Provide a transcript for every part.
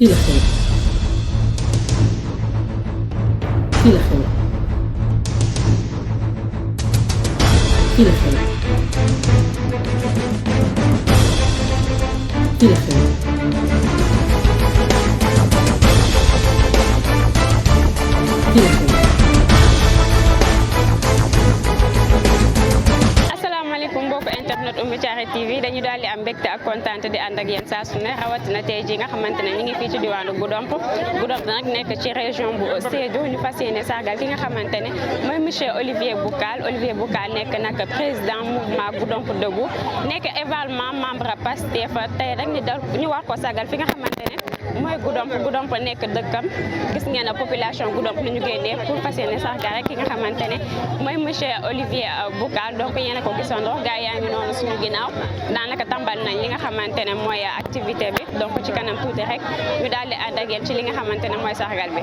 fii la xew fii la xew fii la xew fii la xew fii la xew. asalaamaaleykum mbokku internet Oumou Thiaré TV dañu daal di am mbégte ak kontaante di ànd ak yéen saa su ne rawatina tey ji nga xamante ne ñu ngi fii ci diwaanu Goudomp nag nekk ci région bu Sédhiou ñu fas yéene sargal ki nga xamante ne mooy monsieur Olivier Boucal nekk nag président mouvement Goudomp Debout nekk également membre Pastef tey rek ñu war ko sargal fi nga xamante ne mooy Goudomp nekk dëkkam gis ngeen ne population Goudomp ni ñu génnee pour fas yéene sargal rek ki nga xamante ne mooy monsieur Olivier Boucal donc yéen a ko gisandoo gaa yaa ngi noonu suñu ginnaaw daanaka tàmbal nañ li nga xamante ne mooy activité bi donc ci kanam tuuti rek ñu daal di ànd ak yéen ci li nga xamante ne mooy sargal bi.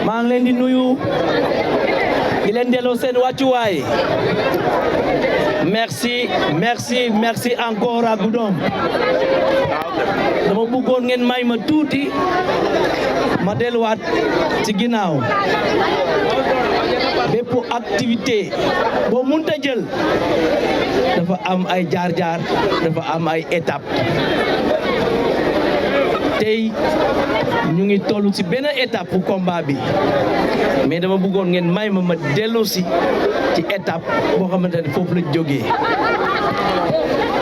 maa ngi leen di nuyu di leen delloo seen wàccuwaay merci encore à Goudomp dama bëggoon ngeen may ma tuuti ma delluwaat ci ginnaaw bépp activité boo mënta jël dafa am ay jaar-jaar dafa am ay étape tey ñu ngi toll ci benn étape pour combat bi mais dama bëggoon ngeen may ma dellu ci étape boo xamante ne foofu la jógee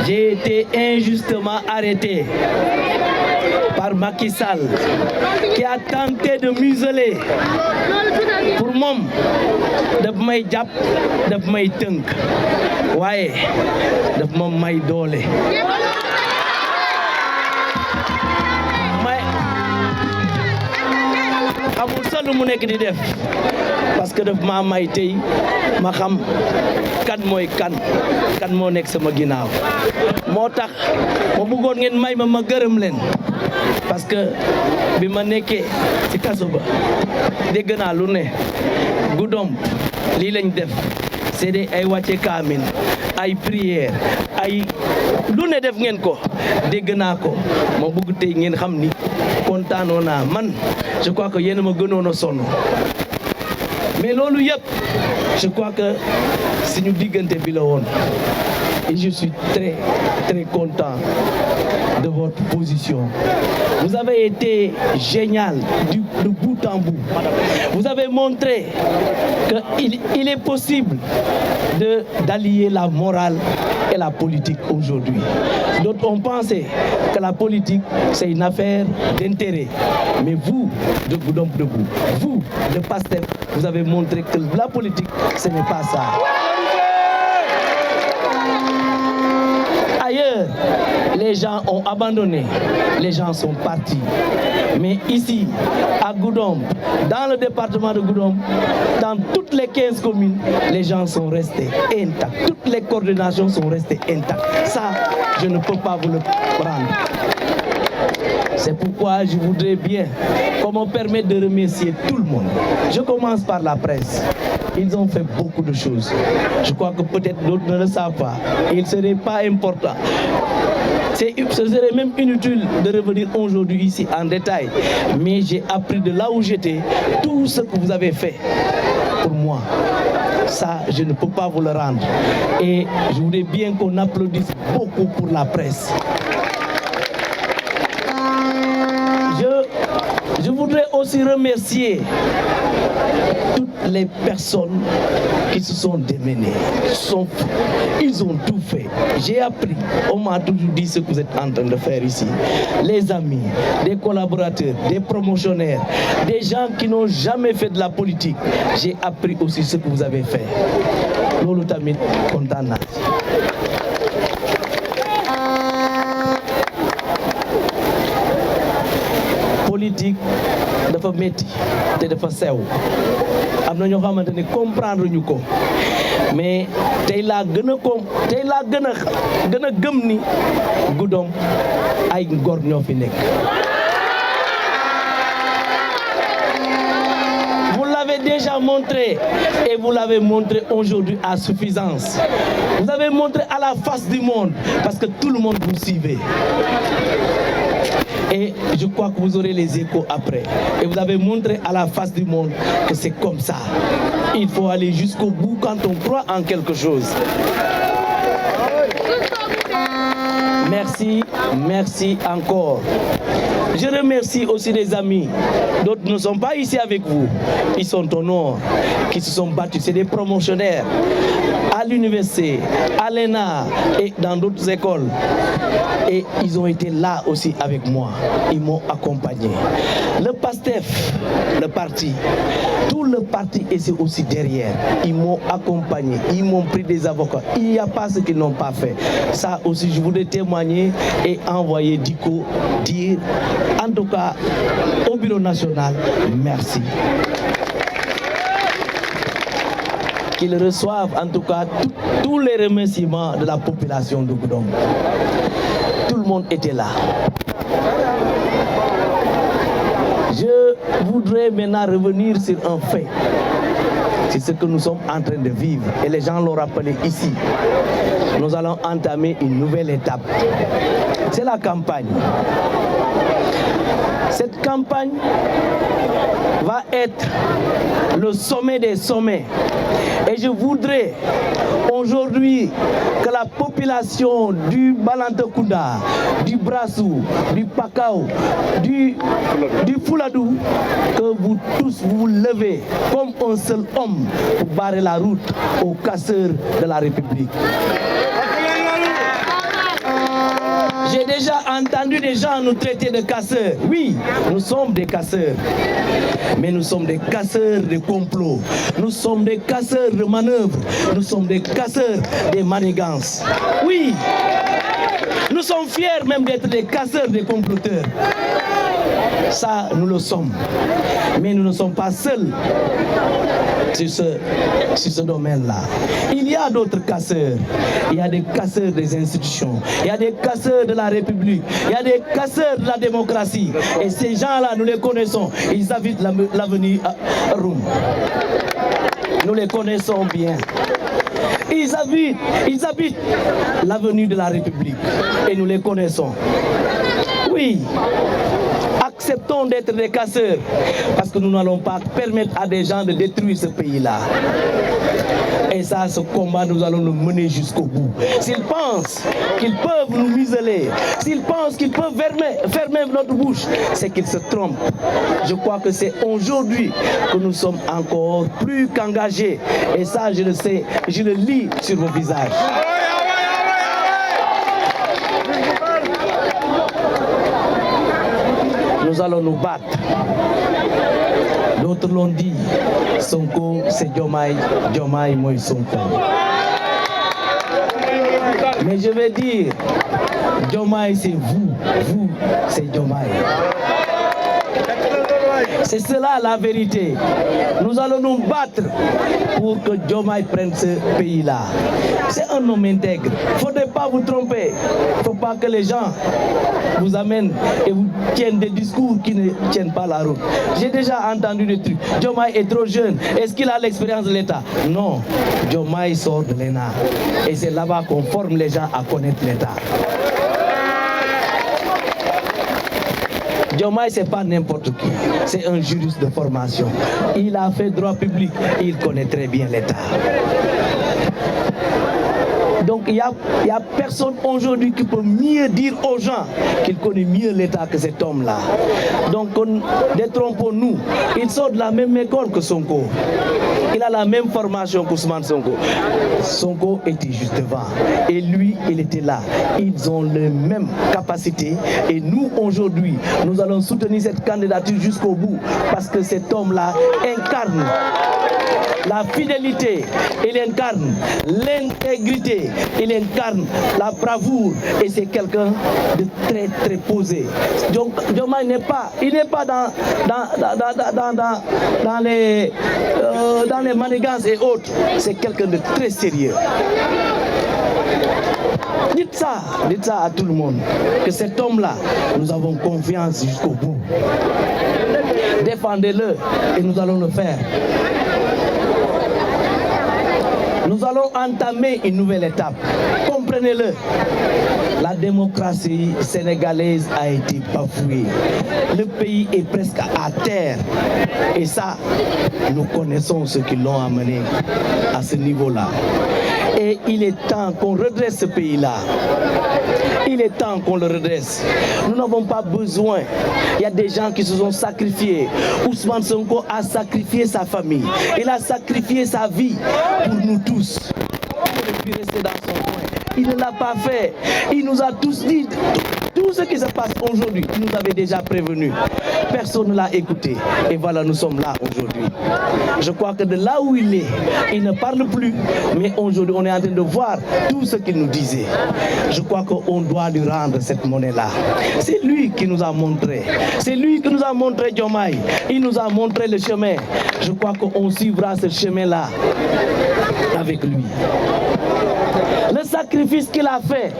j'ai été injustement arrêté par Macky Sall qui a tenté de museler pour moom daf may jàpp daf may tënk waaye daf ma may doole amul sax lu mu nekk di def parce que daf maa may tey ma xam kan mooy kan moo nekk sama ginnaaw moo tax ma bëggoon ngeen may ma gërëm leen parce que bi ma nekkee ci kaso ba dégg naa lu ne Goudomp lii lañ def c'est ay wàcce kaamin ay prière ay lu ne def ngeen ko dégg naa ko ma bëgg tey ngeen xam ni kontaanoo naa man je crois que yéen a ma gënoon a sonn mais loolu yëpp je crois que suñu diggante bi la woon et je suis très très content de votre position. Vous avez été génial de bout en bout. Vous avez montré qu'il est possible d'allier la morale et la politique aujourd'hui. D'autres ont pensé que la politique, c'est une affaire d'intérêt. Mais vous, de Goudomp Debout, vous, de PASTEF, vous avez montré que la politique, ce n'est pas ça. Ailleurs, Ailleurs, les gens ont abandonné, les gens sont partis. Mais ici, à Goudomp, dans le département de Goudomp, dans toutes les 15 communes, les gens sont restés intacts. Toutes les coordinations sont restées intactes. Ça, je ne peux pas vous le prendre. C'est pourquoi je voudrais bien qu'on me permette de remercier tout le monde. Je commence par la presse. Ils ont fait beaucoup de choses. Je crois que peut-être d'autres ne le savent pas. Il ne serait pas important. Ce serait même inutile de revenir aujourd'hui ici en détail. Mais j'ai appris de là où j'étais tout ce que vous avez fait pour moi. Ça, je ne peux pas vous le rendre. Et je voudrais bien qu'on applaudisse beaucoup pour la presse. Je voudrais aussi remercier toutes les personnes qui se sont démenées. Ils ont tout fait. J'ai appris, on m'a toujours dit ce que vous êtes en train de faire ici. Les amis, des collaborateurs, des promotionnaires, des gens qui n'ont jamais fait de la politique. J'ai appris aussi ce que vous avez fait. Lolo tamit kontaan naa. Politique dafa métti te dafa sew am na ñoo xamante ni comprendre ñu ko mais tey laa gën a gëm ni Goudomp ay ngor ñoo fi nekk. Vous l'avez déjà montré et vous l'avez montré aujourd'hui à suffisance. Vous avez montré à la face du monde parce que tout le monde vous suivait. Et je crois que vous aurez les échos après. Et vous avez montré à la face du monde que c'est comme ça. Il faut aller jusqu'au bout quand on croit en quelque chose. Merci, merci encore. Je remercie aussi les amis. D'autres ne sont pas ici avec vous. Ils sont au nord, qui se sont battus. C'est des promotionnaires à l'université, à l'ENA et dans d'autres écoles. Et ils ont été là aussi avec moi. Ils m'ont accompagné. Le PASTEF, le parti, tout le parti est aussi derrière. Ils m'ont accompagné. Ils m'ont pris des avocats. Il n'y a pas ce qu'ils n'ont pas fait. Ça aussi, je voudrais témoigner et envoyer Diko dire, en tout cas, au Bureau national, merci. Qu'ils reçoivent en tout cas tous les remerciements de la population de Goudomp. Tout le monde était là. Je voudrais maintenant revenir sur un fait. C'est ce que nous sommes en train de vivre. Et les gens l'ont rappelé ici. Nous allons entamer une nouvelle étape. C'est la campagne. Cette campagne va être le sommet des sommets. Et je voudrais aujourd'hui que la population du Balantacounda, du Brassou, du Pakao, du Fouladou, que vous tous vous levez comme un seul homme pour barrer la route aux casseurs de la République. J'ai déjà entendu des gens nous traiter de casseurs. Oui, nous sommes des casseurs. Mais nous sommes des casseurs de complots. Nous sommes des casseurs de manœuvres. Nous sommes des casseurs des manigances. Oui, nous sommes fiers même d'être des casseurs, des comploteurs. Ça, nous le sommes. Mais nous ne sommes pas seuls sur ce domaine-là. Il y a d'autres casseurs. Il y a des casseurs des institutions. Il y a des casseurs de la République. Il y a des casseurs de la démocratie. Et ces gens-là, nous les connaissons. Ils habitent l'avenue Roum. Nous les connaissons bien. Ils habitent l'avenue de la République. Et nous les connaissons. Oui. Acceptons d'être des casseurs parce que nous n'allons pas permettre à des gens de détruire ce pays-là. Et ça, ce combat, nous allons le mener jusqu'au bout. S'ils pensent qu'ils peuvent nous museler, s'ils pensent qu'ils peuvent fermer notre bouche, c'est qu'ils se trompent. Je crois que c'est aujourd'hui que nous sommes encore plus qu'engagés. Et ça, je le sais, je le lis sur vos visages. Nous allons nous battre. D'autres l'ont dit, Sonko c'est Diomaye, Diomaye moi Sonko. Mais je vais dire, Diomaye c'est vous c'est Diomaye. C'est cela la vérité. Nous allons nous battre pour que Diomaye prenne ce pays-là. C'est un homme intègre. Il ne faudrait pas vous tromper. Il ne faut pas que les gens vous amènent et vous tiennent des discours qui ne tiennent pas la route. J'ai déjà entendu des trucs. Diomaye est trop jeune. Est-ce qu'il a l'expérience de l'État? Non. Diomaye sort de l'ENA. Et c'est là-bas qu'on forme les gens à connaître l'État. Diomaye, ce n'est pas n'importe qui. C'est un juriste de formation. Il a fait droit public. Il connaît très bien l'État. Donc il n'y a personne aujourd'hui qui peut mieux dire aux gens qu'il connaît mieux l'État que cet homme-là. Donc détrompons-nous. Il sort de la même école que Sonko. Il a la même formation qu'Ousmane Sonko. Sonko était juste devant. Et lui, il était là. Ils ont les mêmes capacités. Et nous, aujourd'hui, nous allons soutenir cette candidature jusqu'au bout. Parce que cet homme-là incarne la fidélité, il incarne l'intégrité, il incarne la bravoure et c'est quelqu'un de très très posé. Donc Diomaye n'est pas dans les manigances et autres, c'est quelqu'un de très sérieux. Dites ça à tout le monde, que cet homme-là, nous avons confiance jusqu'au bout. Défendez-le et nous allons le faire. Nous allons entamer une nouvelle étape. Comprenez-le. La démocratie sénégalaise a été bafouée. Le pays est presque à terre. Et ça, nous connaissons ceux qui l'ont amené à ce niveau-là. Et il est temps qu'on redresse ce pays-là. Il est temps qu'on le redresse. Nous n'avons pas besoin. Il y a des gens qui se sont sacrifiés. Ousmane Sonko a sacrifié sa famille. Il a sacrifié sa vie pour nous tous. Il aurait pu rester dans son coin. Il ne l'a pas fait. Il nous a tous dit tout ce qui se passe aujourd'hui. Il nous avait déjà prévenu. Personne ne l'a écouté. Et voilà, nous sommes là aujourd'hui. Je crois que de là où il est, il ne parle plus. Mais aujourd'hui, on est en train de voir tout ce qu'il nous disait. Je crois qu'on doit lui rendre cette monnaie-là. C'est lui qui nous a montré. C'est lui qui nous a montré Diomaye. Il nous a montré le chemin. Je crois qu'on suivra ce chemin-là avec lui. Le sacrifice qu'il a fait,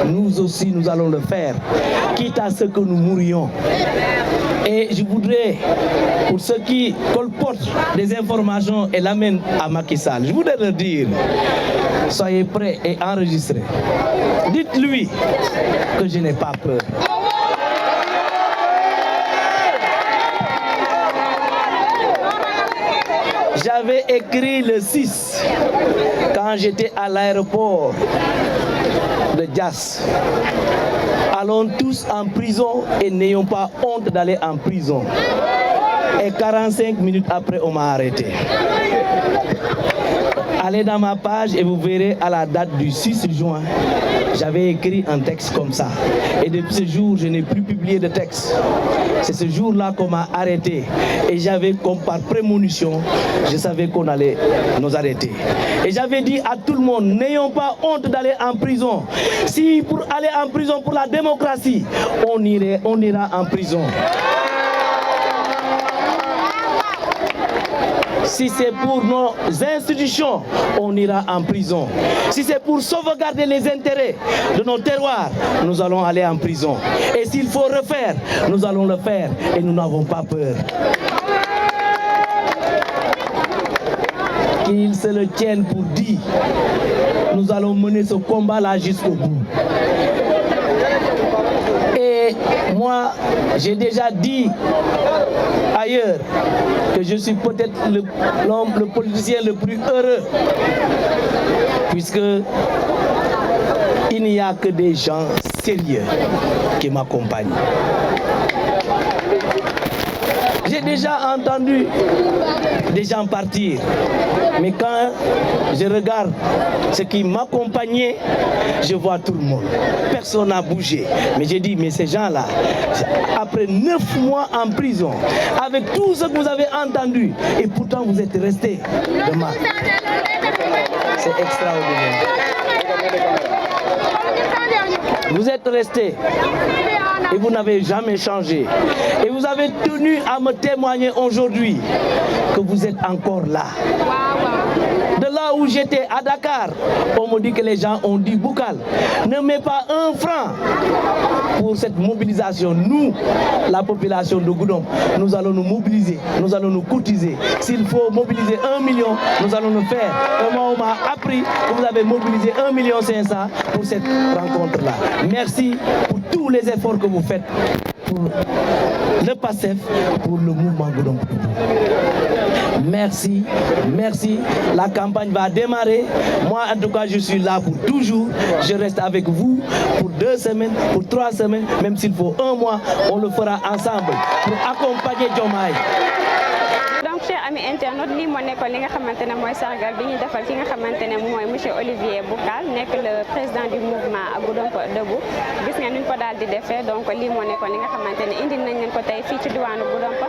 nous aussi nous allons le faire, quitte à ce que nous mourions. Et je voudrais, pour ceux qui colportent des informations et l'amènent à Macky Sall, je voudrais leur dire, soyez prêts et enregistrez. Dites-lui que je n'ai pas peur. J'avais écrit le 6 quand j'étais à l'aéroport de Diass. Allons tous en prison et n'ayons pas honte d'aller en prison. Et 45 minutes après, on m'a arrêté. Allez dans ma page et vous verrez à la date du 6 juin, j'avais écrit un texte comme ça. Et depuis ce jour, je n'ai plus publié de texte. C'est ce jour-là qu'on m'a arrêté. Et j'avais, comme par prémonition, je savais qu'on allait nous arrêter. Et j'avais dit à tout le monde, n'ayons pas honte d'aller en prison. Si pour aller en prison pour la démocratie, on ira en prison. Si c'est pour nos institutions, on ira en prison. Si c'est pour sauvegarder les intérêts de nos terroirs, nous allons aller en prison. Et s'il faut refaire, nous allons le faire et nous n'avons pas peur. Qu'ils se le tiennent pour dit. Nous allons mener ce combat-là jusqu'au bout. Et moi, j'ai déjà dit ailleurs que je suis peut-être le politicien le plus heureux, puisque il n'y a que des gens sérieux qui m'accompagnent. J'ai J'ai déjà entendu des gens partir. Mais quand je regarde ce qui m'accompagnait, je vois tout le monde. Personne n'a bougé. Mais j'ai dit, mais ces gens-là, après 9 mois en prison, avec tout ce que vous avez entendu, et pourtant vous êtes restés demain. C'est extraordinaire. Vous êtes restés et vous n'avez jamais changé. Et vous avez tenu à me témoigner aujourd'hui que vous êtes encore là. De là où j'étais à Dakar, on me dit que les gens ont dit Boukal, ne mets pas un franc pour cette mobilisation. Nous, la population de Goudomp, nous allons nous mobiliser, nous allons nous cotiser. S'il faut mobiliser 1 million, nous allons le faire. Et moi, on m'a appris que vous avez mobilisé 1,5 million pour cette rencontre-là. Merci pour tous les efforts que vous faites pour le PASTEF, pour le mouvement Goudomp. Merci, merci. La campagne va démarrer. Moi, en tout cas, je suis là pour toujours. Je reste avec vous pour 2 semaines, pour 3 semaines, même s'il faut 1 mois, on le fera ensemble pour accompagner Diomaye. Donc, chers amis internautes, lii moo nekkoon li nga xamante ne mooy sargal bi ñu defal ki nga xamante ne mooy monsieur Olivier Boukal nekk le président du mouvement Goudomp Debout. Gis ngeen ni ñu ko daal di defee donc lii moo nekkoon li nga xamante ne indil nañ leen ko tey fii ci diwaanu Goudomp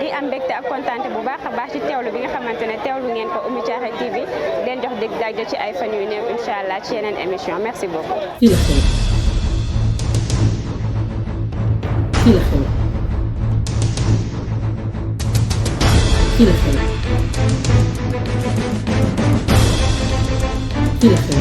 di am mbégte ak kontaante bu baax a baax ci teewlu bi nga xamante ne teewlu ngeen ko Oumou Thiaray TV leen jox dig daje ci ay fan yu néew incha allah ci yeneen émission merci beaucoup. Feel it.